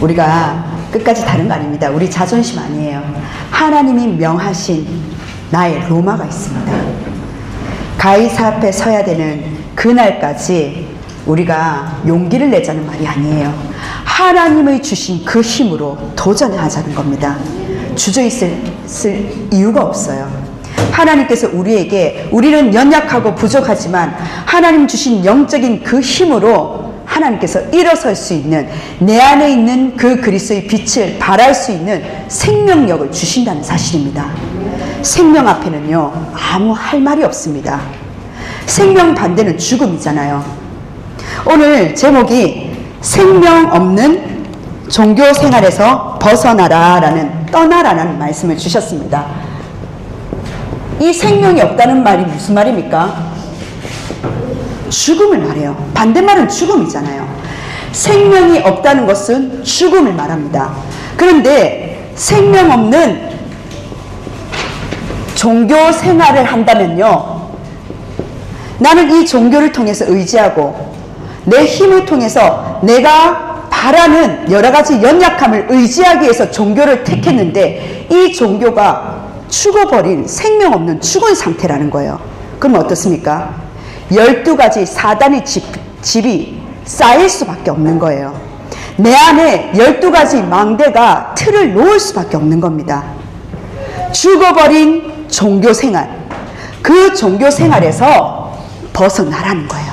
우리가 끝까지 다른 거 아닙니다. 우리 자존심 아니에요. 하나님이 명하신 나의 로마가 있습니다. 가이사 앞에 서야 되는 그날까지 우리가 용기를 내자는 말이 아니에요. 하나님의 주신 그 힘으로 도전하자는 겁니다. 주저있을 이유가 없어요. 하나님께서 우리는 연약하고 부족하지만 하나님 주신 영적인 그 힘으로 하나님께서 일어설 수 있는, 내 안에 있는 그 그리스도의 빛을 발할 수 있는 생명력을 주신다는 사실입니다. 생명 앞에는요, 아무 할 말이 없습니다. 생명 반대는 죽음이잖아요. 오늘 제목이 생명 없는 종교 생활에서 벗어나라라는, 떠나라는 말씀을 주셨습니다. 이 생명이 없다는 말이 무슨 말입니까? 죽음을 말해요. 반대말은 죽음이잖아요. 생명이 없다는 것은 죽음을 말합니다. 그런데 생명 없는 종교 생활을 한다면요, 나는 이 종교를 통해서 의지하고 내 힘을 통해서 내가 바라는 여러 가지 연약함을 의지하기 위해서 종교를 택했는데 이 종교가 죽어버린 생명 없는 죽은 상태라는 거예요. 그럼 어떻습니까? 12가지 사단의 집이 쌓일 수밖에 없는 거예요. 내 안에 12가지 망대가 틀을 놓을 수밖에 없는 겁니다. 죽어버린 종교생활, 그 종교생활에서 벗어나라는 거예요.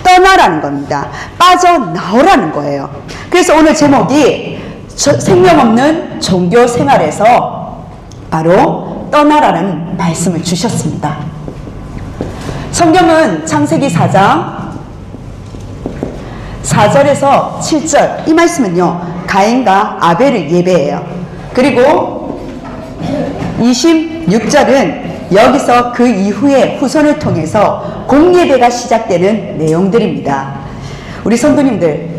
떠나라는 겁니다. 빠져나오라는 거예요. 그래서 오늘 제목이 생명 없는 종교생활에서 바로 떠나라는 말씀을 주셨습니다. 성경은 창세기 4장 4절에서 7절, 이 말씀은요, 가인과 아벨을 예배해요. 그리고 26절은 여기서 그 이후에 후손을 통해서 공예배가 시작되는 내용들입니다. 우리 성도님들,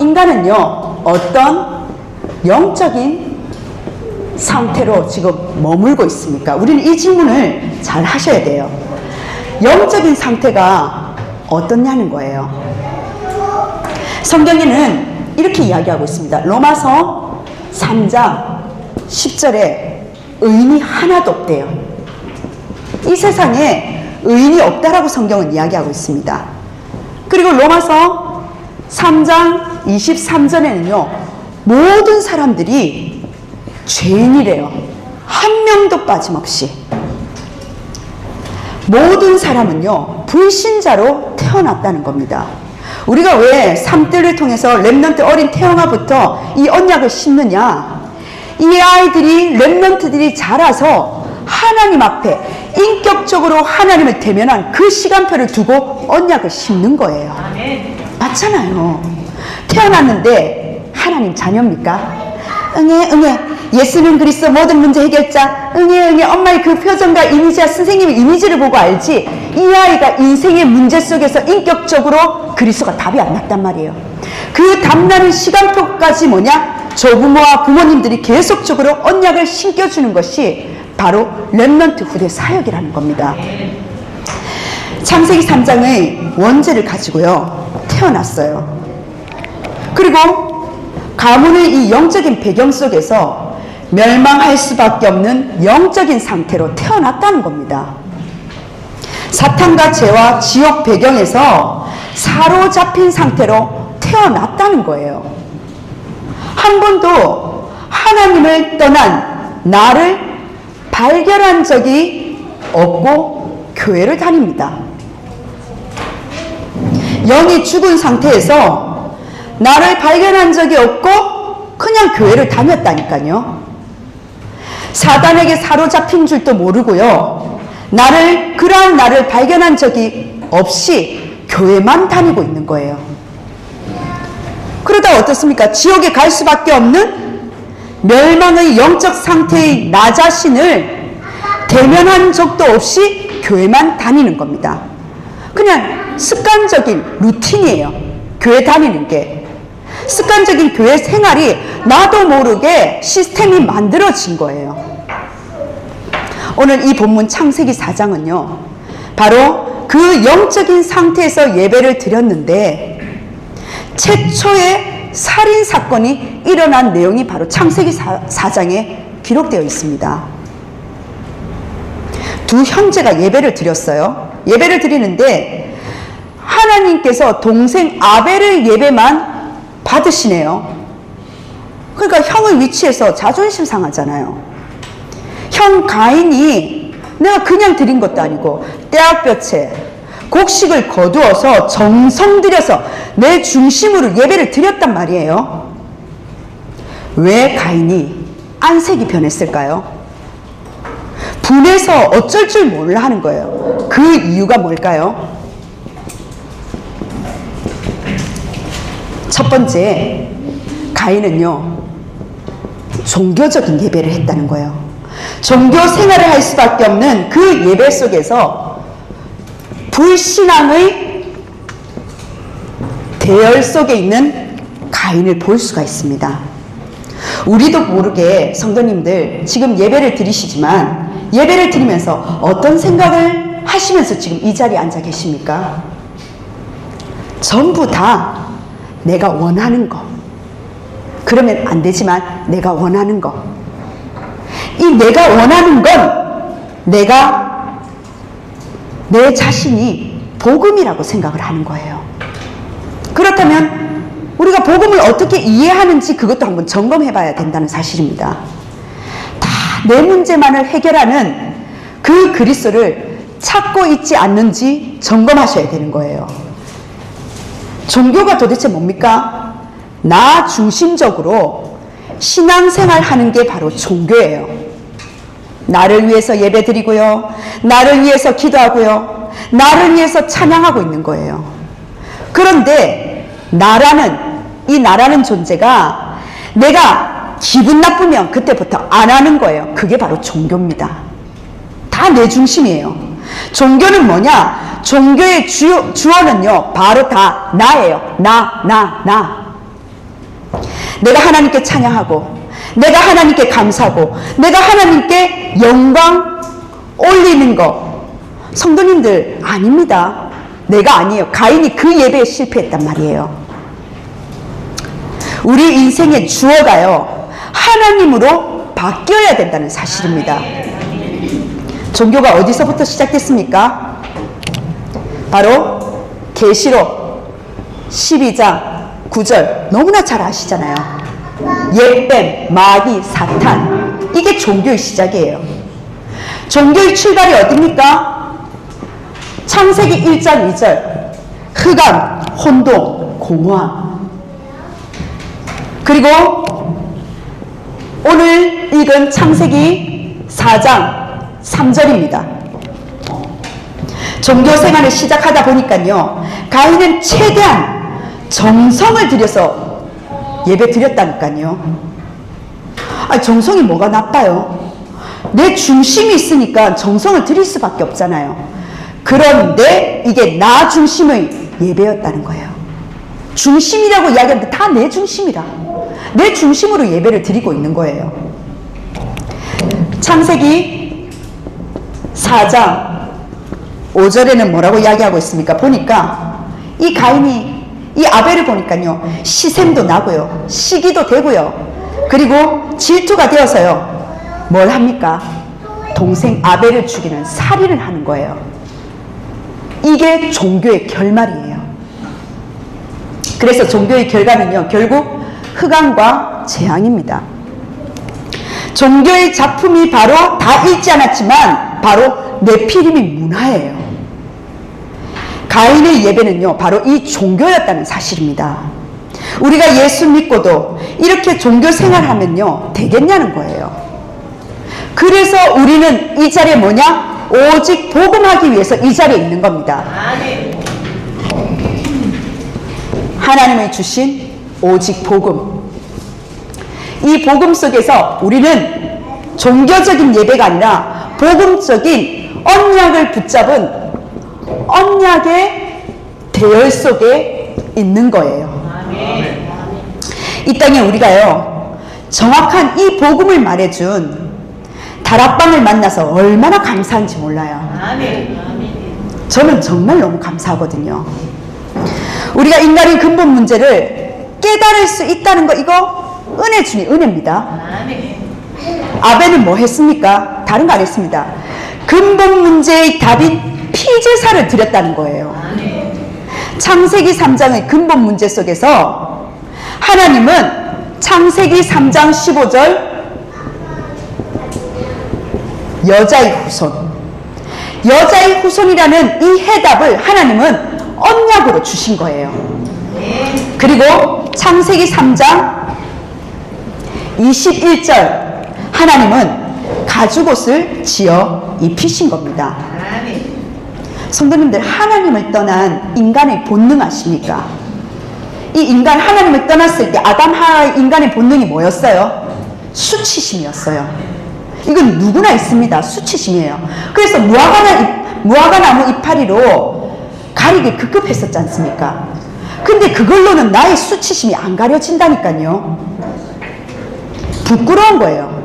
인간은요, 어떤 영적인 상태로 지금 머물고 있습니까? 우리는 이 질문을 잘 하셔야 돼요. 영적인 상태가 어떻냐는 거예요. 성경에는 이렇게 이야기하고 있습니다. 로마서 3장 10절에 의인이 하나도 없대요. 이 세상에 의인이 없다라고 성경은 이야기하고 있습니다. 그리고 로마서 3장 23절에는요, 모든 사람들이 죄인이래요. 한 명도 빠짐없이. 모든 사람은요, 불신자로 태어났다는 겁니다. 우리가 왜 삶들을 통해서 렘넌트 어린 태영아부터 이 언약을 심느냐? 이 아이들이, 렘넌트들이 자라서 하나님 앞에 인격적으로 하나님을 대면한 그 시간표를 두고 언약을 심는 거예요. 맞잖아요. 태어났는데 하나님 자녀입니까? 응애 예수는 그리스도 모든 문제 해결자, 응애 엄마의 그 표정과 이미지와 선생님의 이미지를 보고 알지, 이 아이가 인생의 문제 속에서 인격적으로 그리스도가 답이 안 났단 말이에요. 그 답나는 시간표까지 뭐냐? 조부모와 부모님들이 계속적으로 언약을 심겨주는 것이 바로 렘넌트 후대 사역이라는 겁니다. 창세기 3장의 원죄를 가지고요, 태어났어요. 그리고 가문의 이 영적인 배경 속에서 멸망할 수밖에 없는 영적인 상태로 태어났다는 겁니다. 사탄과 죄와 지옥 배경에서 사로잡힌 상태로 태어났다는 거예요. 한 번도 하나님을 떠난 나를 발견한 적이 없고 교회를 다닙니다. 영이 죽은 상태에서 나를 발견한 적이 없고 그냥 교회를 다녔다니까요. 사단에게 사로잡힌 줄도 모르고요, 그러한 나를 발견한 적이 없이 교회만 다니고 있는 거예요. 그러다 어떻습니까? 지옥에 갈 수밖에 없는 멸망의 영적 상태의 나 자신을 대면한 적도 없이 교회만 다니는 겁니다. 그냥 습관적인 루틴이에요. 교회 다니는 게. 습관적인 교회 생활이 나도 모르게 시스템이 만들어진 거예요. 오늘 이 본문 창세기 4장은요, 바로 그 영적인 상태에서 예배를 드렸는데 최초의 살인 사건이 일어난 내용이 바로 창세기 4장에 기록되어 있습니다. 두 형제가 예배를 드렸어요. 예배를 드리는데 하나님께서 동생 아벨의 예배만 받으시네요. 그러니까 형의 위치에서 자존심 상하잖아요. 형 가인이 내가 그냥 드린 것도 아니고 떼약볕에 곡식을 거두어서 정성 들여서 내 중심으로 예배를 드렸단 말이에요. 왜 가인이 안색이 변했을까요? 분해서 어쩔 줄 몰라 하는 거예요. 그 이유가 뭘까요? 첫 번째, 가인은요, 종교적인 예배를 했다는 거예요. 종교 생활을 할 수밖에 없는 그 예배 속에서 불신앙의 대열 속에 있는 가인을 볼 수가 있습니다. 우리도 모르게 성도님들 지금 예배를 드리시지만 예배를 드리면서 어떤 생각을 하시면서 지금 이 자리에 앉아 계십니까? 전부 다 내가 원하는 거, 그러면 안 되지만 내가 원하는 거, 이 내가 원하는 건 내가 내 자신이 복음이라고 생각을 하는 거예요. 그렇다면 우리가 복음을 어떻게 이해하는지 그것도 한번 점검해 봐야 된다는 사실입니다. 다 내 문제만을 해결하는 그 그리스도를 찾고 있지 않는지 점검하셔야 되는 거예요. 종교가 도대체 뭡니까? 나 중심적으로 신앙생활 하는 게 바로 종교예요. 나를 위해서 예배 드리고요, 나를 위해서 기도하고요, 나를 위해서 찬양하고 있는 거예요. 그런데 이 나라는 존재가 내가 기분 나쁘면 그때부터 안 하는 거예요. 그게 바로 종교입니다. 다 내 중심이에요. 종교는 뭐냐? 종교의 주어는요, 바로 다 나예요. 나. 내가 하나님께 찬양하고, 내가 하나님께 감사하고, 내가 하나님께 영광 올리는 거. 성도님들, 아닙니다. 내가 아니에요. 가인이 그 예배에 실패했단 말이에요. 우리 인생의 주어가요, 하나님으로 바뀌어야 된다는 사실입니다. 종교가 어디서부터 시작됐습니까? 바로 계시록 12장 9절 너무나 잘 아시잖아요. 옛뱀, 마귀, 사탄, 이게 종교의 시작이에요. 종교의 출발이 어딥니까? 창세기 1장 2절 흑암, 혼돈, 공허함. 그리고 오늘 읽은 창세기 4장 3절입니다. 종교 생활을 시작하다 보니까요, 가인은 최대한 정성을 들여서 예배 드렸다니까요. 정성이 뭐가 나빠요? 내 중심이 있으니까 정성을 드릴 수밖에 없잖아요. 그런데 이게 나 중심의 예배였다는 거예요. 중심이라고 이야기하는데 다 내 중심이라. 내 중심으로 예배를 드리고 있는 거예요. 창세기 4장 5절에는 뭐라고 이야기하고 있습니까? 보니까 이 가인이, 이 아벨을 보니까요, 시샘도 나고요, 시기도 되고요, 그리고 질투가 되어서요, 뭘 합니까? 동생 아벨을 죽이는 살인을 하는 거예요. 이게 종교의 결말이에요. 그래서 종교의 결과는요, 결국 흑암과 재앙입니다. 종교의 작품이 바로 다 읽지 않았지만 바로 네피림의 문화예요. 가인의 예배는요, 바로 이 종교였다는 사실입니다. 우리가 예수 믿고도 이렇게 종교 생활하면요, 되겠냐는 거예요. 그래서 우리는 이 자리에 뭐냐? 오직 복음하기 위해서 이 자리에 있는 겁니다. 하나님의 주신 오직 복음. 이 복음 속에서 우리는 종교적인 예배가 아니라 복음적인 언약을 붙잡은 언약의 대열 속에 있는 거예요. 이 땅에 우리가요, 정확한 이 복음을 말해준 다락방을 만나서 얼마나 감사한지 몰라요. 저는 정말 너무 감사하거든요. 우리가 인간의 근본 문제를 깨달을 수 있다는 거, 이거 은혜 중에 은혜입니다. 아벨은 뭐 했습니까? 다른 거 안 했습니다. 근본 문제의 답인 피제사를 드렸다는 거예요. 창세기 3장의 근본 문제 속에서 하나님은 창세기 3장 15절 여자의 후손이라는 이 해답을 하나님은 언약으로 주신 거예요. 그리고 창세기 3장 21절 하나님은 가죽옷을 지어 입히신 겁니다. 성도님들, 하나님을 떠난 인간의 본능 아십니까? 이 인간, 하나님을 떠났을 때 아담 하와의 인간의 본능이 뭐였어요? 수치심이었어요. 이건 누구나 있습니다. 수치심이에요. 그래서 무화과나무 이파리로 가리기 급급했었지 않습니까? 근데 그걸로는 나의 수치심이 안 가려진다니까요. 부끄러운 거예요.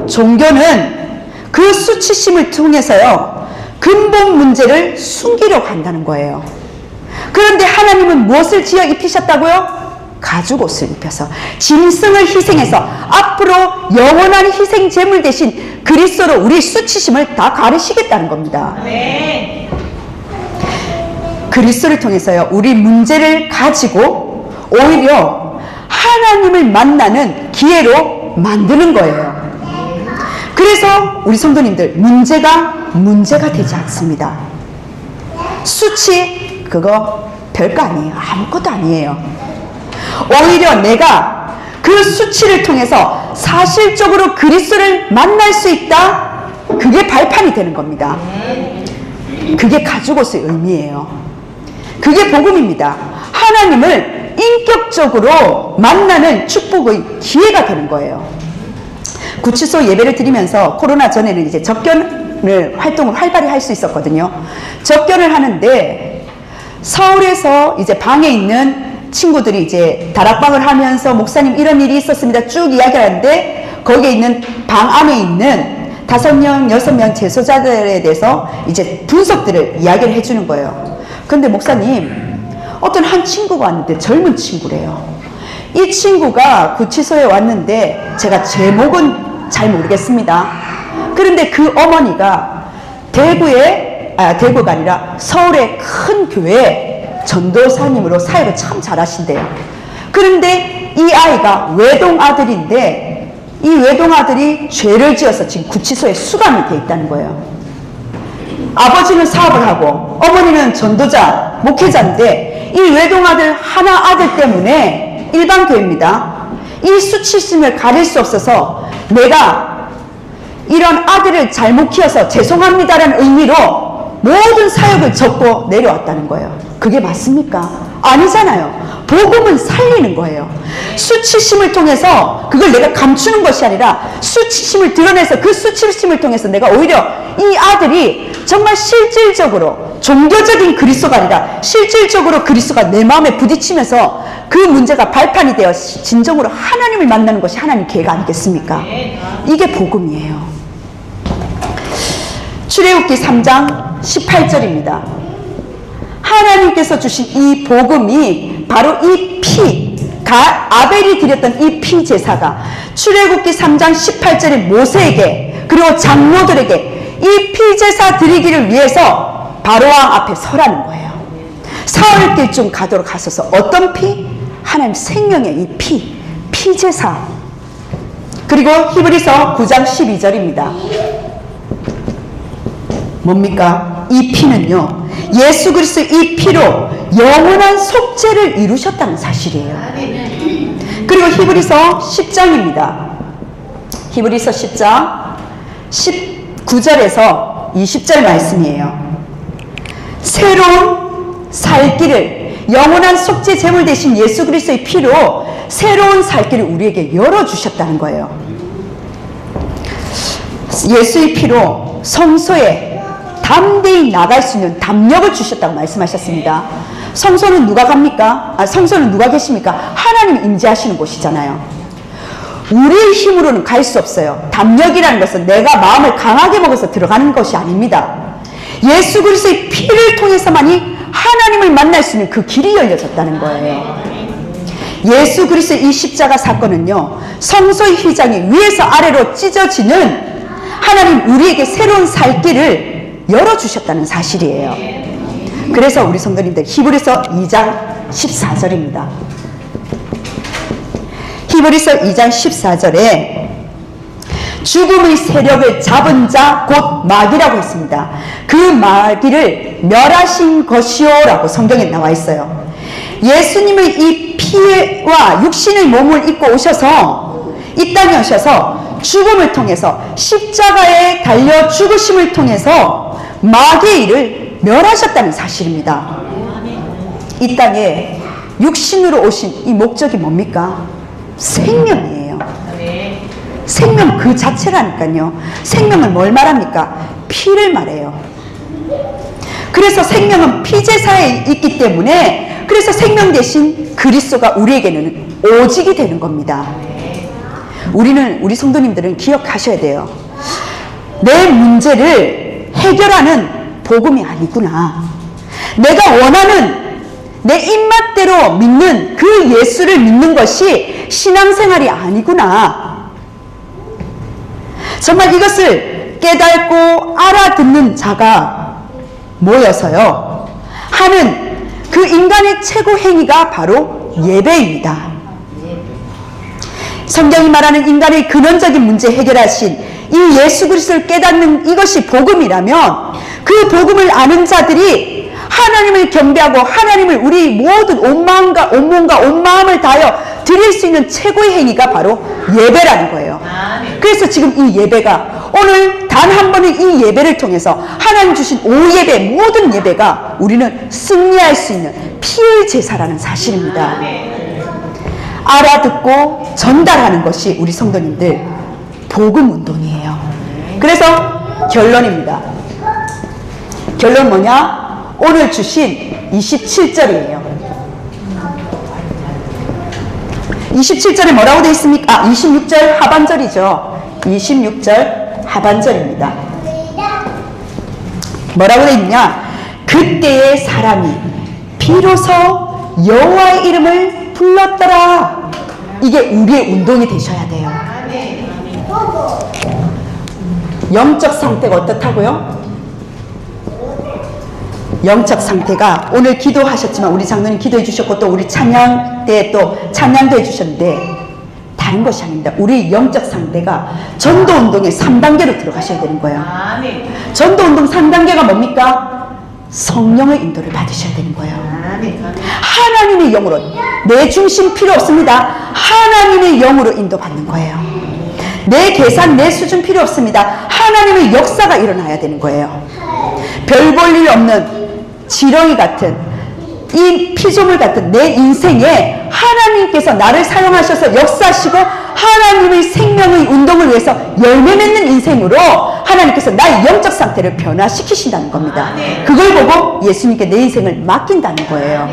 종교는 그 수치심을 통해서요, 근본 문제를 숨기려고 한다는 거예요. 그런데 하나님은 무엇을 지어 입히셨다고요? 가죽옷을 입혀서 짐승을 희생해서 앞으로 영원한 희생 제물 대신 그리스도로 우리 수치심을 다 가리시겠다는 겁니다. 네. 그리스도를 통해서요, 우리 문제를 가지고 오히려 하나님을 만나는 기회로 만드는 거예요. 그래서 우리 성도님들, 문제가 되지 않습니다. 수치, 그거 별거 아니에요. 아무것도 아니에요. 오히려 내가 그 수치를 통해서 사실적으로 그리스도를 만날 수 있다, 그게 발판이 되는 겁니다. 그게 가죽옷의 의미예요. 그게 복음입니다. 하나님을 인격적으로 만나는 축복의 기회가 되는 거예요. 구치소 예배를 드리면서 코로나 전에는 이제 접견을 활동을 활발히 할 수 있었거든요. 접견을 하는데 서울에서 이제 방에 있는 친구들이 이제 다락방을 하면서 목사님 이런 일이 있었습니다 쭉 이야기를 하는데, 거기에 있는 방 안에 있는 5명, 6명 재소자들에 대해서 이제 분석들을 이야기를 해주는 거예요. 근데 목사님, 어떤 한 친구가 왔는데 젊은 친구래요. 이 친구가 구치소에 왔는데 제가 제목은 잘 모르겠습니다. 그런데 그 어머니가 대구가 아니라 서울의 큰 교회 전도사님으로 사역을 참 잘하신대요. 그런데 이 아이가 외동아들인데 이 외동아들이 죄를 지어서 지금 구치소에 수감이 돼 있다는 거예요. 아버지는 사업을 하고 어머니는 전도자, 목회자인데 이 외동아들 하나 아들 때문에, 일반 교회입니다, 이 수치심을 가릴 수 없어서 내가 이런 아들을 잘못 키워서 죄송합니다라는 의미로 모든 사역을 접고 내려왔다는 거예요. 그게 맞습니까? 아니잖아요. 복음은 살리는 거예요. 수치심을 통해서 그걸 내가 감추는 것이 아니라 수치심을 드러내서 그 수치심을 통해서 내가 오히려 이 아들이 정말 실질적으로 종교적인 그리스도가 아니라 실질적으로 그리스도가 내 마음에 부딪히면서 그 문제가 발판이 되어 진정으로 하나님을 만나는 것이 하나님 계획 아니겠습니까? 이게 복음이에요. 출애굽기 3장 18절입니다. 하나님께서 주신 이 복음이 바로 이 아벨이 드렸던 이 피 제사가 출애굽기 3장 18절에 모세에게 그리고 장로들에게 이 피 제사 드리기를 위해서 바로왕 앞에 서라는 거예요. 사흘길 중 가도록 하소서. 어떤 피? 하나님 생명의 이 피 제사. 그리고 히브리서 9장 12절입니다. 뭡니까? 이 피는요, 예수 그리스도의 이 피로 영원한 속죄를 이루셨다는 사실이에요. 그리고 히브리서 10장입니다. 히브리서 10장 19절에서 20절 말씀이에요. 새로운 살 길을, 영원한 속죄 제물 대신 예수 그리스도의 피로 새로운 살 길을 우리에게 열어주셨다는 거예요. 예수의 피로 성소에 담대히 나갈 수 있는 담력을 주셨다고 말씀하셨습니다. 성소는 누가 갑니까? 성소는 누가 계십니까? 하나님 임재하시는 곳이잖아요. 우리의 힘으로는 갈 수 없어요. 담력이라는 것은 내가 마음을 강하게 먹어서 들어가는 것이 아닙니다. 예수 그리스도의 피를 통해서만이 하나님을 만날 수 있는 그 길이 열려졌다는 거예요. 예수 그리스도의 이 십자가 사건은요, 성소의 휘장이 위에서 아래로 찢어지는 하나님 우리에게 새로운 살 길을 열어주셨다는 사실이에요. 그래서 우리 성도님들, 히브리서 2장 14절입니다. 히브리서 2장 14절에 죽음의 세력을 잡은 자 곧 마귀라고 했습니다. 그 마귀를 멸하신 것이요라고 성경에 나와 있어요. 예수님의 이 피와 육신의 몸을 입고 오셔서 이 땅에 오셔서 죽음을 통해서 십자가에 달려 죽으심을 통해서 마귀의 일을 멸하셨다는 사실입니다. 이 땅에 육신으로 오신 이 목적이 뭡니까? 생명이에요. 생명 그 자체라니까요. 생명은 뭘 말합니까? 피를 말해요. 그래서 생명은 피제사에 있기 때문에, 그래서 생명 대신 그리스도가 우리에게는 오직이 되는 겁니다. 우리 성도님들은 기억하셔야 돼요. 내 문제를 해결하는 복음이 아니구나. 내가 원하는 내 입맛대로 믿는 그 예수를 믿는 것이 신앙생활이 아니구나. 정말 이것을 깨닫고 알아듣는 자가 모여서요, 하는 그 인간의 최고 행위가 바로 예배입니다. 성경이 말하는 인간의 근원적인 문제 해결하신 이 예수 그리스도를 깨닫는 이것이 복음이라면, 그 복음을 아는 자들이 하나님을 경배하고 하나님을 우리 모든 온 마음과 온 마음을 다하여 드릴 수 있는 최고의 행위가 바로 예배라는 거예요. 그래서 지금 이 예배가, 오늘 단 한 번의 이 예배를 통해서 하나님 주신 오예배, 모든 예배가 우리는 승리할 수 있는 피의 제사라는 사실입니다. 알아듣고 전달하는 것이 우리 성도님들 복음 운동이에요. 그래서 결론입니다. 결론 뭐냐? 오늘 주신 27절이에요. 27절에 뭐라고 되어 있습니까? 26절 하반절이죠. 26절 하반절입니다. 뭐라고 되어 있냐? 그때의 사람이 비로소 여호와의 이름을 불렀더라. 이게 우리의 운동이 되셔야 돼요. 영적 상태가 어떻다고요? 영적 상태가, 오늘 기도하셨지만 우리 장로님 기도해 주셨고 또 우리 찬양 때 또 찬양도 해 주셨는데, 다른 것이 아닙니다. 우리 영적 상태가 전도운동의 3단계로 들어가셔야 되는 거예요. 전도운동 3단계가 뭡니까? 성령의 인도를 받으셔야 되는 거예요. 하나님의 영으로, 내 중심 필요 없습니다. 하나님의 영으로 인도받는 거예요. 내 계산, 내 수준 필요 없습니다. 하나님의 역사가 일어나야 되는 거예요. 별 볼 일 없는 지렁이 같은, 이 피조물 같은 내 인생에 하나님께서 나를 사용하셔서 역사하시고 하나님의 생명의 운동을 위해서 열매 맺는 인생으로 하나님께서 나의 영적 상태를 변화시키신다는 겁니다. 그걸 보고 예수님께 내 인생을 맡긴다는 거예요.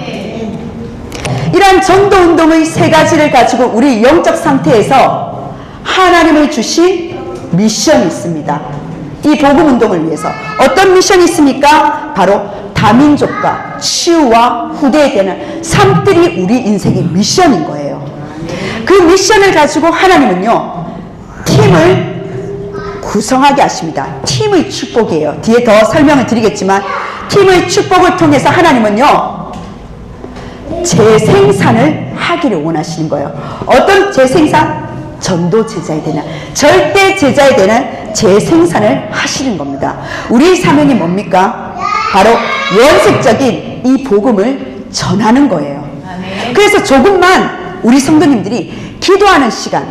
이러한 전도운동의 세 가지를 가지고 우리 영적 상태에서 하나님을 주신 미션이 있습니다. 이 복음운동을 위해서 어떤 미션이 있습니까? 바로 다민족과 치유와 후대에 대한 삶들이 우리 인생의 미션인 거예요. 그 미션을 가지고 하나님은요, 팀을 구성하게 하십니다. 팀의 축복이에요. 뒤에 더 설명을 드리겠지만, 팀의 축복을 통해서 하나님은요, 재생산을 하기를 원하시는 거예요. 어떤 재생산? 전도 제자에 되는, 절대 제자에 되는 재생산을 하시는 겁니다. 우리의 사명이 뭡니까? 바로 원색적인 이 복음을 전하는 거예요. 그래서 조금만 우리 성도님들이 기도하는 시간,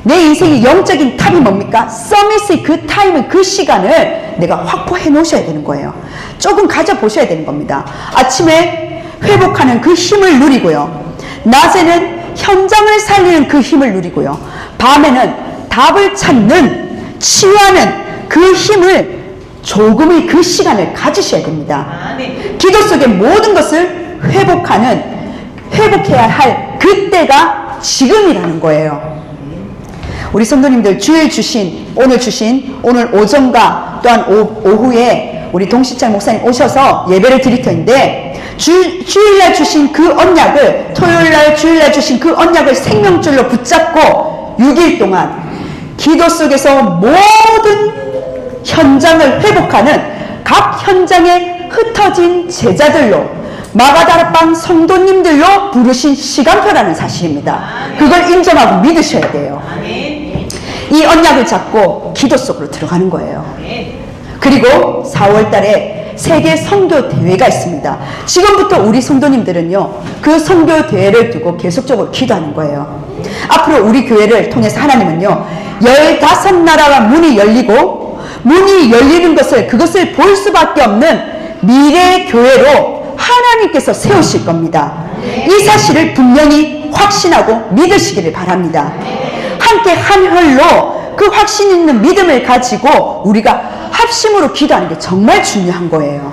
내 인생의 영적인 탑이 뭡니까? 서밋의 그 타임을, 그 시간을 내가 확보해 놓으셔야 되는 거예요. 조금 가져보셔야 되는 겁니다. 아침에 회복하는 그 힘을 누리고요, 낮에는 현장을 살리는 그 힘을 누리고요, 밤에는 답을 찾는, 치유하는 그 힘을, 조금의 그 시간을 가지셔야 됩니다. 기도 속의 모든 것을 회복해야 할 그때가 지금이라는 거예요. 우리 성도님들, 오늘 오전과 또한 오후에 우리 동시창 목사님 오셔서 예배를 드릴 텐데, 주일날 주신 그 언약을, 토요일날 주일날 주신 그 언약을 생명줄로 붙잡고 6일 동안 기도 속에서 모든 현장을 회복하는 각 현장에 흩어진 제자들로, 마가다락방 성도님들로 부르신 시간표라는 사실입니다. 그걸 인정하고 믿으셔야 돼요. 이 언약을 잡고 기도 속으로 들어가는 거예요. 그리고 4월 달에 세계 선교 대회가 있습니다. 지금부터 우리 성도님들은요, 그 선교 대회를 두고 계속적으로 기도하는 거예요. 앞으로 우리 교회를 통해서 하나님은요, 15나라가 문이 열리고, 문이 열리는 것을, 그것을 볼 수밖에 없는 미래의 교회로 하나님께서 세우실 겁니다. 이 사실을 분명히 확신하고 믿으시기를 바랍니다. 함께 한 혈로 그 확신 있는 믿음을 가지고 우리가 합심으로 기도하는 게 정말 중요한 거예요.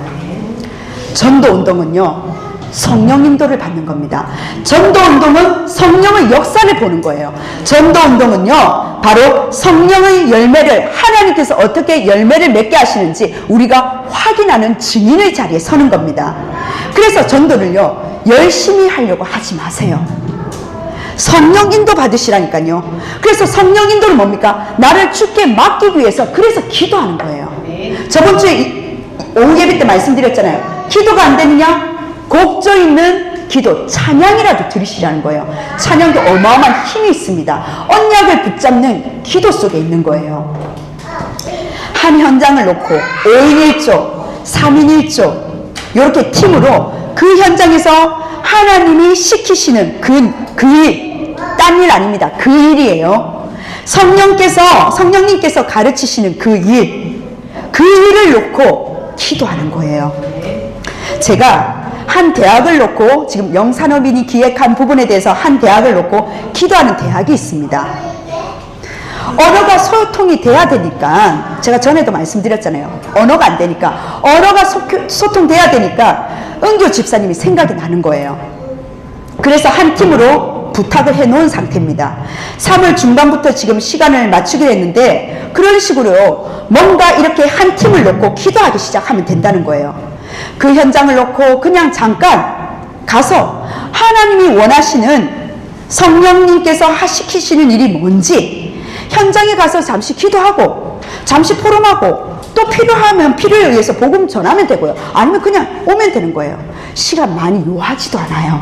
전도운동은요, 성령 인도를 받는 겁니다. 전도운동은 성령의 역사를 보는 거예요. 전도운동은요, 바로 성령의 열매를, 하나님께서 어떻게 열매를 맺게 하시는지 우리가 확인하는 증인의 자리에 서는 겁니다. 그래서 전도를요, 열심히 하려고 하지 마세요. 성령 인도 받으시라니까요. 그래서 성령 인도는 뭡니까? 나를 주께 맡기기 위해서, 그래서 기도하는 거예요. 저번 주에 오후 예배 때 말씀드렸잖아요. 기도가 안 되느냐? 곡조 있는 기도, 찬양이라도 들으시라는 거예요. 찬양도 어마어마한 힘이 있습니다. 언약을 붙잡는 기도 속에 있는 거예요. 한 현장을 놓고 5인 1조, 3인 1조 이렇게 팀으로 그 현장에서 하나님이 시키시는 그 일, 딴 일 아닙니다. 그 일이에요. 성령님께서 가르치시는 그 일을 놓고 기도하는 거예요. 제가 한 대학을 놓고, 지금 영산업인이 기획한 부분에 대해서 한 대학을 놓고 기도하는 대학이 있습니다. 언어가 소통이 돼야 되니까, 제가 전에도 말씀드렸잖아요. 언어가 안 되니까, 언어가 소통돼야 되니까 은교 집사님이 생각이 나는 거예요. 그래서 한 팀으로 부탁을 해놓은 상태입니다. 3월 중반부터 지금 시간을 맞추기로 했는데, 그런 식으로 뭔가 이렇게 한 팀을 놓고 기도하기 시작하면 된다는 거예요. 그 현장을 놓고 그냥 잠깐 가서 하나님이 원하시는, 성령님께서 시키시는 일이 뭔지 현장에 가서 잠시 기도하고, 잠시 포럼하고, 또 필요하면 필요에 의해서 복음 전하면 되고요. 아니면 그냥 오면 되는 거예요. 시간 많이 요하지도 않아요.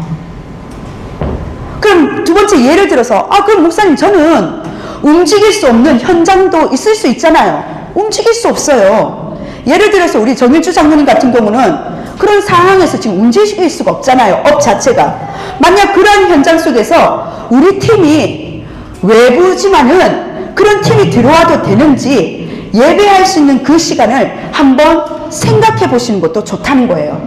그럼 두 번째 예를 들어서, 그럼 목사님, 저는 움직일 수 없는 현장도 있을 수 있잖아요. 움직일 수 없어요. 예를 들어서 우리 정일주 장로님 같은 경우는 그런 상황에서 지금 움직일 수가 없잖아요. 업 자체가. 만약 그런 현장 속에서 우리 팀이 외부지만은 그런 팀이 들어와도 되는지 예배할 수 있는 그 시간을 한번 생각해 보시는 것도 좋다는 거예요.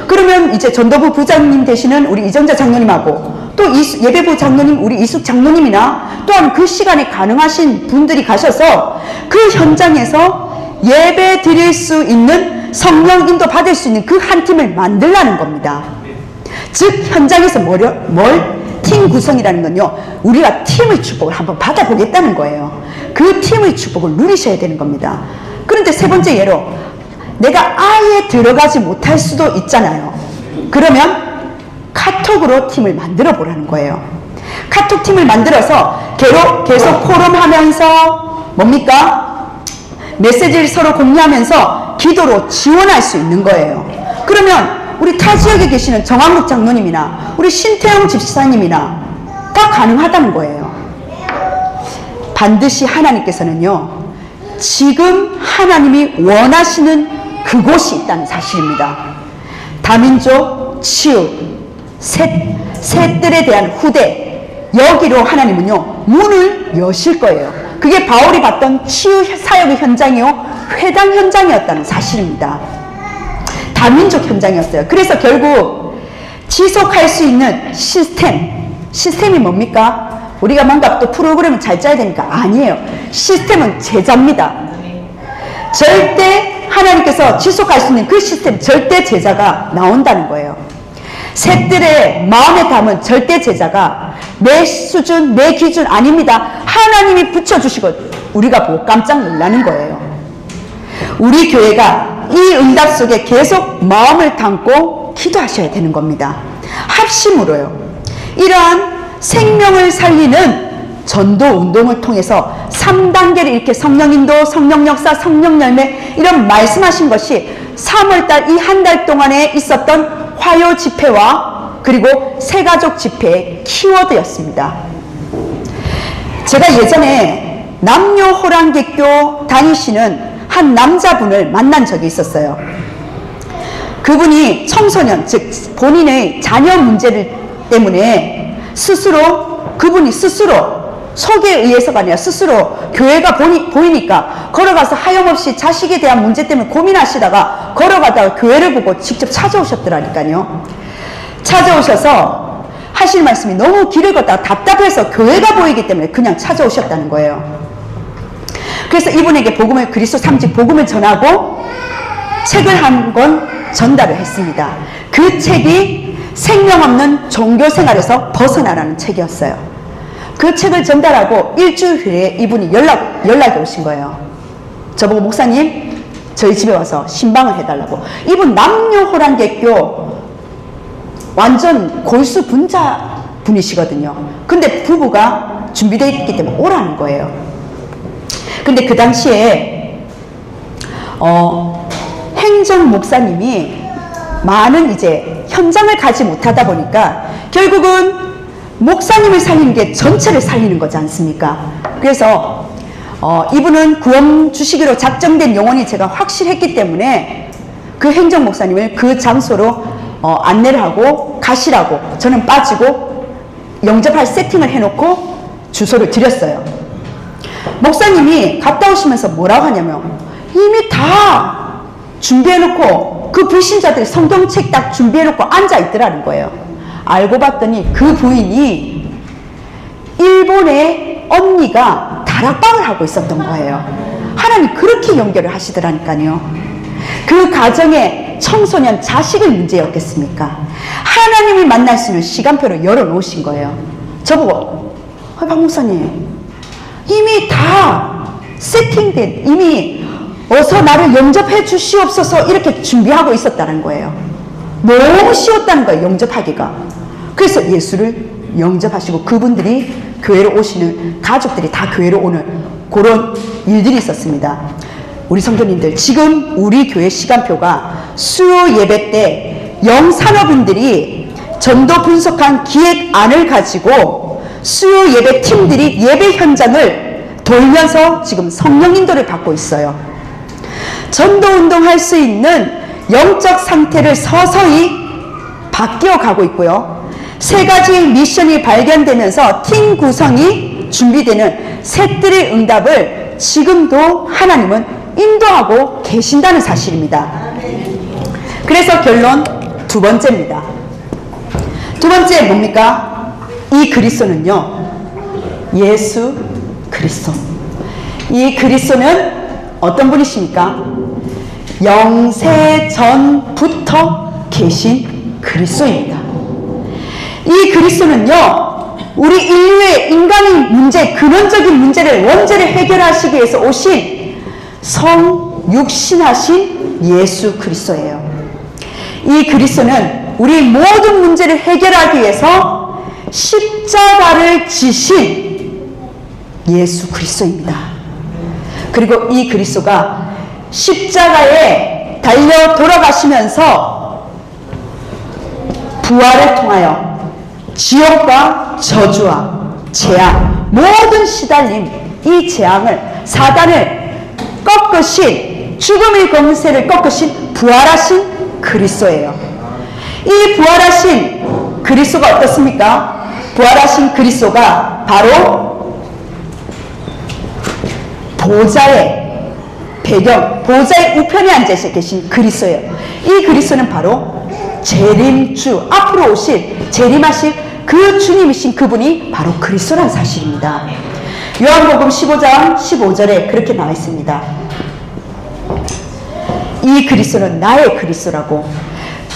그러면 이제 전도부 부장님 되시는 우리 이정자 장로님하고, 또 예배부 장로님, 우리 이숙 장로님이나 또한 그 시간에 가능하신 분들이 가셔서 그 현장에서 예배 드릴 수 있는, 성령 인도 받을 수 있는 그 한 팀을 만들라는 겁니다. 즉 현장에서 팀 구성이라는 건요, 우리가 팀의 축복을 한번 받아보겠다는 거예요. 그 팀의 축복을 누리셔야 되는 겁니다. 그런데 세 번째 예로, 내가 아예 들어가지 못할 수도 있잖아요. 그러면 카톡으로 팀을 만들어 보라는 거예요. 카톡 팀을 만들어서 계속 포럼하면서 뭡니까? 메시지를 서로 공유하면서 기도로 지원할 수 있는 거예요. 그러면 우리 타 지역에 계시는 정한국 장로님이나 우리 신태영 집사님이나 다 가능하다는 거예요. 반드시 하나님께서는요, 지금 하나님이 원하시는 그곳이 있다는 사실입니다. 다민족, 치유, 셋들에 대한 후대, 여기로 하나님은요 문을 여실 거예요. 그게 바울이 봤던 치유 사역의 현장이요, 회당 현장이었다는 사실입니다. 다민족 현장이었어요. 그래서 결국 지속할 수 있는 시스템이 뭡니까? 우리가 뭔가 또 프로그램을 잘 짜야 되니까 아니에요. 시스템은 제자입니다. 절대 하나님께서 지속할 수 있는 그 시스템, 절대 제자가 나온다는 거예요. 셋들의 마음에 담은 절대 제자가 내 수준, 내 기준 아닙니다. 하나님이 붙여주시고 우리가 보고 깜짝 놀라는 거예요. 우리 교회가 이 응답 속에 계속 마음을 담고 기도하셔야 되는 겁니다. 합심으로요. 이러한 생명을 살리는 전도 운동을 통해서 3단계를 이렇게 성령인도, 성령역사, 성령열매 이런 말씀하신 것이 3월달 이 한 달 동안에 있었던 화요 집회와 그리고 새가족 집회의 키워드였습니다. 제가 예전에 남녀 호랑개교 다니시는 한 남자분을 만난 적이 있었어요. 그분이 청소년, 즉 본인의 자녀 문제를 때문에 그분이 스스로 속에 의해서가 아니라 스스로 교회가 보이니까 걸어가서 하염없이 자식에 대한 문제 때문에 고민하시다가 걸어가다가 교회를 보고 직접 찾아오셨더라니까요. 찾아오셔서 하실 말씀이 너무 길을 걷다가 답답해서 교회가 보이기 때문에 그냥 찾아오셨다는 거예요. 그래서 이분에게 그리스도 3직 복음을 전하고 책을 한 권 전달을 했습니다. 그 책이 생명 없는 종교 생활에서 벗어나라는 책이었어요. 그 책을 전달하고 일주일 후에 이분이 연락이 오신 거예요. 저보고 목사님 저희 집에 와서 신방을 해달라고. 이분 남녀호랑개교 완전 골수 분자 분이시거든요. 근데 부부가 준비되어 있기 때문에 오라는 거예요. 근데 그 당시에 행정 목사님이 많은 이제 현장을 가지 못하다 보니까 결국은 목사님을 살리는 게 전체를 살리는 거지 않습니까? 그래서 이분은 구원 주시기로 작정된 영혼이 제가 확실했기 때문에 그 행정 목사님을 그 장소로 안내를 하고 가시라고 저는 빠지고 영접할 세팅을 해놓고 주소를 드렸어요. 목사님이 갔다 오시면서 뭐라고 하냐면 이미 다 준비해놓고 그 불신자들이 성경책 딱 준비해놓고 앉아있더라는 거예요. 알고 봤더니 그 부인이 일본의 언니가 다락방을 하고 있었던 거예요. 하나님 그렇게 연결을 하시더라니까요. 그 가정에 청소년 자식의 문제였겠습니까? 하나님을 만날 수 있는 시간표를 열어놓으신 거예요. 저보고 박 목사님 이미 다 세팅된 이미 어서 나를 영접해 주시옵소서 이렇게 준비하고 있었다는 거예요. 너무 쉬웠다는 거예요. 영접하기가. 그래서 예수를 영접하시고 그분들이 교회로 오시는 가족들이 다 교회로 오는 그런 일들이 있었습니다. 우리 성도님들 지금 우리 교회 시간표가 수요 예배 때 영산업인들이 전도 분석한 기획안을 가지고 수요 예배 팀들이 예배 현장을 돌면서 지금 성령 인도를 받고 있어요. 전도 운동할 수 있는 영적 상태를 서서히 바뀌어 가고 있고요. 3가지의 미션이 발견되면서 팀 구성이 준비되는 셋들의 응답을 지금도 하나님은 인도하고 계신다는 사실입니다. 그래서 결론 2번째입니다. 2번째 뭡니까? 이 그리스도는요, 예수 그리스도. 이 그리스도는 어떤 분이십니까? 영세 전부터 계신 그리스도입니다. 이 그리스도는요, 우리 인류의 인간의 문제, 근원적인 문제를 원죄를 해결하시기 위해서 오신 성육신하신 예수 그리스도예요. 이 그리스도는 우리 모든 문제를 해결하기 위해서 십자가를 지신 예수 그리스도입니다. 그리고 이 그리스도가 십자가에 달려 돌아가시면서 부활을 통하여 지옥과 저주와 재앙, 모든 시달림, 이 재앙을, 사단을 꺾으신, 죽음의 권세를 꺾으신 부활하신 그리스도예요. 이 부활하신 그리스도가 어떻습니까? 부활하신 그리스도가 바로 보좌의 배경, 보좌의 우편에 앉아 계신 그리스도예요. 이 그리스도는 바로 재림주, 앞으로 오실, 재림하실 그 주님이신 그분이 바로 그리스도라는 사실입니다. 요한복음 15장 15절에 그렇게 나와 있습니다. 이 그리스도는 나의 그리스도라고.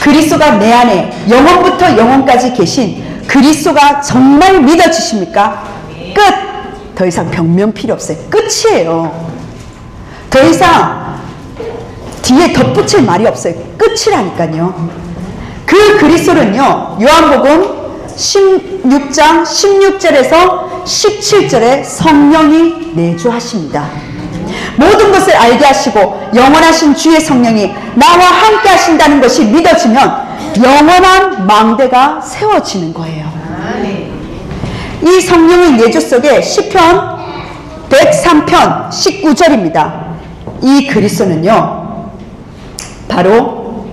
그리스도가 내 안에 영원부터 영원까지 계신 그리스도가 정말 믿어지십니까? 끝! 더 이상 변명 필요 없어요. 끝이에요. 더 이상 뒤에 덧붙일 말이 없어요. 끝이라니까요. 그 그리스도는요, 요한복음 16장 16절에서 17절에 성령이 내주하십니다. 모든 것을 알게 하시고 영원하신 주의 성령이 나와 함께 하신다는 것이 믿어지면 영원한 망대가 세워지는 거예요. 이 성령의 내주 속에 시편 103편 19절입니다. 이 그리스도는요, 바로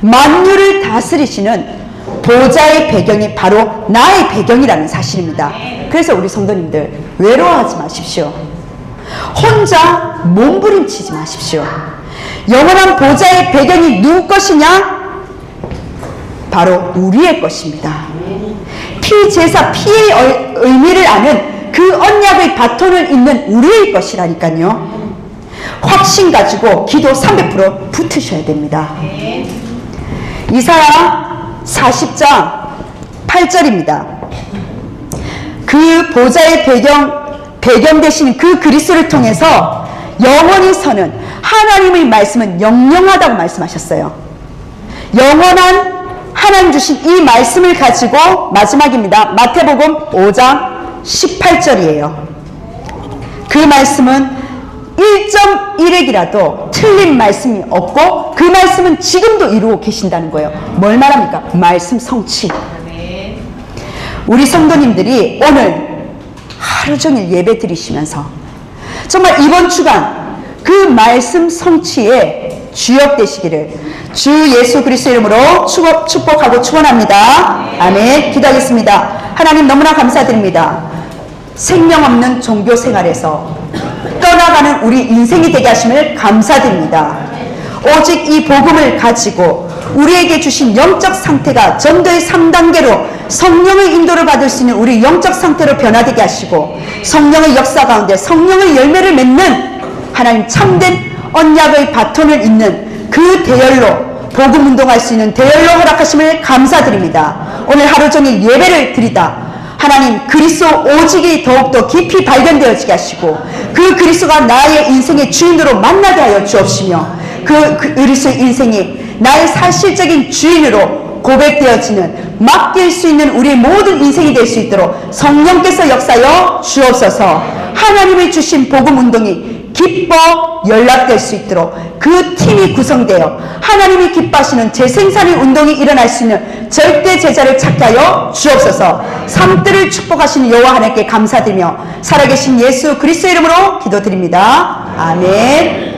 만유를 다스리시는 보좌의 배경이 바로 나의 배경이라는 사실입니다. 그래서 우리 성도님들 외로워하지 마십시오. 혼자 몸부림치지 마십시오. 영원한 보좌의 배경이 누구 것이냐? 바로 우리의 것입니다. 피제사, 피의 의미를 아는 그 언약의 바톤을 잇는 우리의 것이라니까요. 확신 가지고 기도 300% 붙으셔야 됩니다. 이사야 40장 8절입니다. 그 보좌의 배경 되시는 그 그리스도를 통해서 영원히 서는 하나님의 말씀은 영영하다고 말씀하셨어요. 영원한 하나님 주신 이 말씀을 가지고 마지막입니다. 마태복음 5장 18절이에요. 그 말씀은 1.1핵이라도 틀린 말씀이 없고 그 말씀은 지금도 이루고 계신다는 거예요. 뭘 말합니까? 말씀 성취. 우리 성도님들이 오늘 하루 종일 예배 드리시면서 정말 이번 주간 그 말씀 성취에 주역되시기를 주 예수 그리스도 이름으로 축복하고 축원합니다. 아멘. 기도하겠습니다. 하나님 너무나 감사드립니다. 생명 없는 종교 생활에서 떠나가는 우리 인생이 되게 하심을 감사드립니다. 오직 이 복음을 가지고 우리에게 주신 영적 상태가 전도의 3단계로 성령의 인도를 받을 수 있는 우리 영적 상태로 변화되게 하시고 성령의 역사 가운데 성령의 열매를 맺는 하나님 참된 언약의 바톤을 잇는 그 대열로 복음 운동할 수 있는 대열로 허락하심을 감사드립니다. 오늘 하루 종일 예배를 드리다 하나님 그리스도 오직이 더욱더 깊이 발견되어지게 하시고 그 그리스도가 나의 인생의 주인으로 만나게 하여 주옵시며 그 그리스도의 인생이 나의 사실적인 주인으로 고백되어지는 맡길 수 있는 우리의 모든 인생이 될 수 있도록 성령께서 역사하여 주옵소서. 하나님이 주신 복음 운동이 기뻐 연락될 수 있도록 그 팀이 구성되어 하나님이 기뻐하시는 재생산의 운동이 일어날 수 있는 절대 제자를 찾게 하여 주옵소서. 삶들을 축복하시는 여호와 하나님께 감사드리며 살아계신 예수 그리스도 이름으로 기도드립니다. 아멘.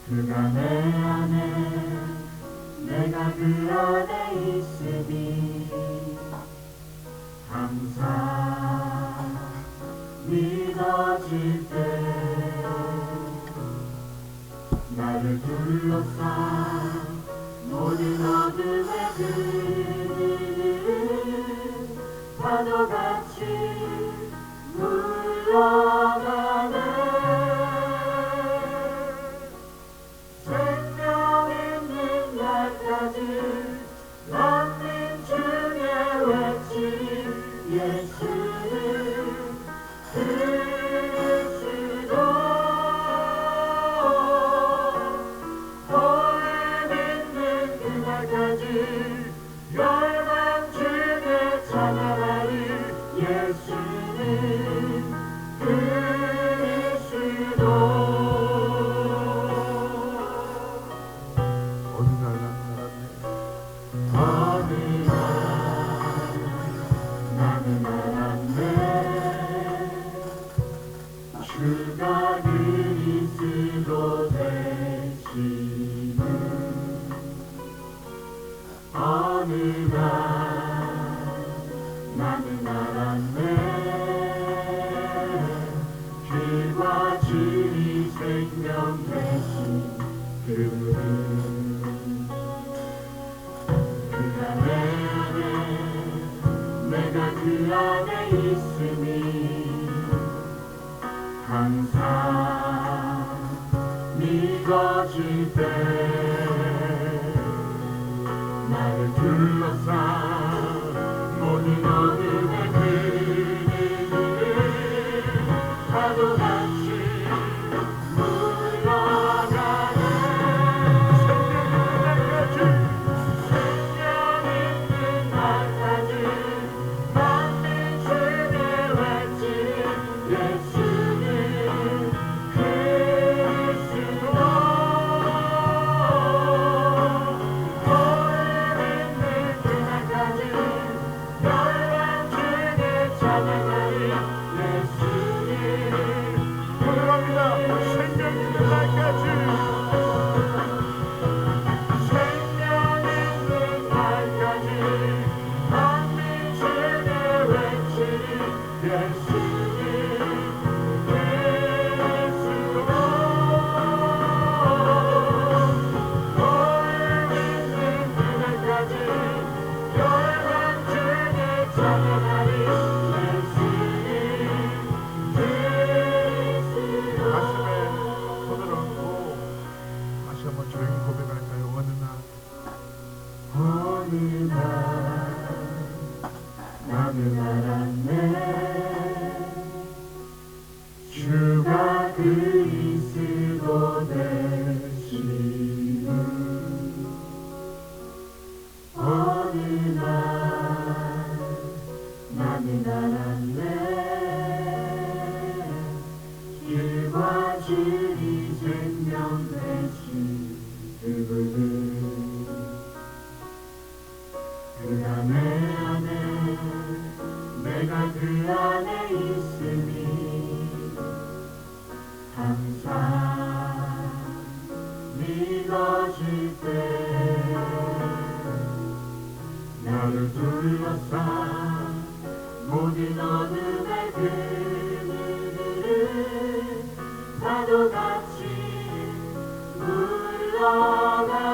그가 내 안에 내가 그 안에 있으니 항상 믿어질 때 나를 둘러싸 모든 어둠의 그늘은 파도같이 물러가네. 난민 중에 외치리 예수는 그리스도. 너를 믿는 그날까지 열방 중에 찬양하리 예수는 그리스도. 주가 그리스도 되시는 어느 날 나는 알았네 길과 진이 생명 되신 그분은 그가 내 안에 내가 그 안에 있으니 항상 믿어질 때 나를 둘러싼 모든 어둠의 그늘을 파도같이 물러가네 생명 있는 날까지 만민 중에 외치는 예수는 그리스도 나는 알았네 주가 그리스도 되시는 어느 날 나는 알았네 길과 진이 생명 되신 그분은 그가 내 안에 내가 그 안에 있으니 항상 믿어질 때 나를 둘러싼 모든 어둠의 그늘을 파도같이 물러가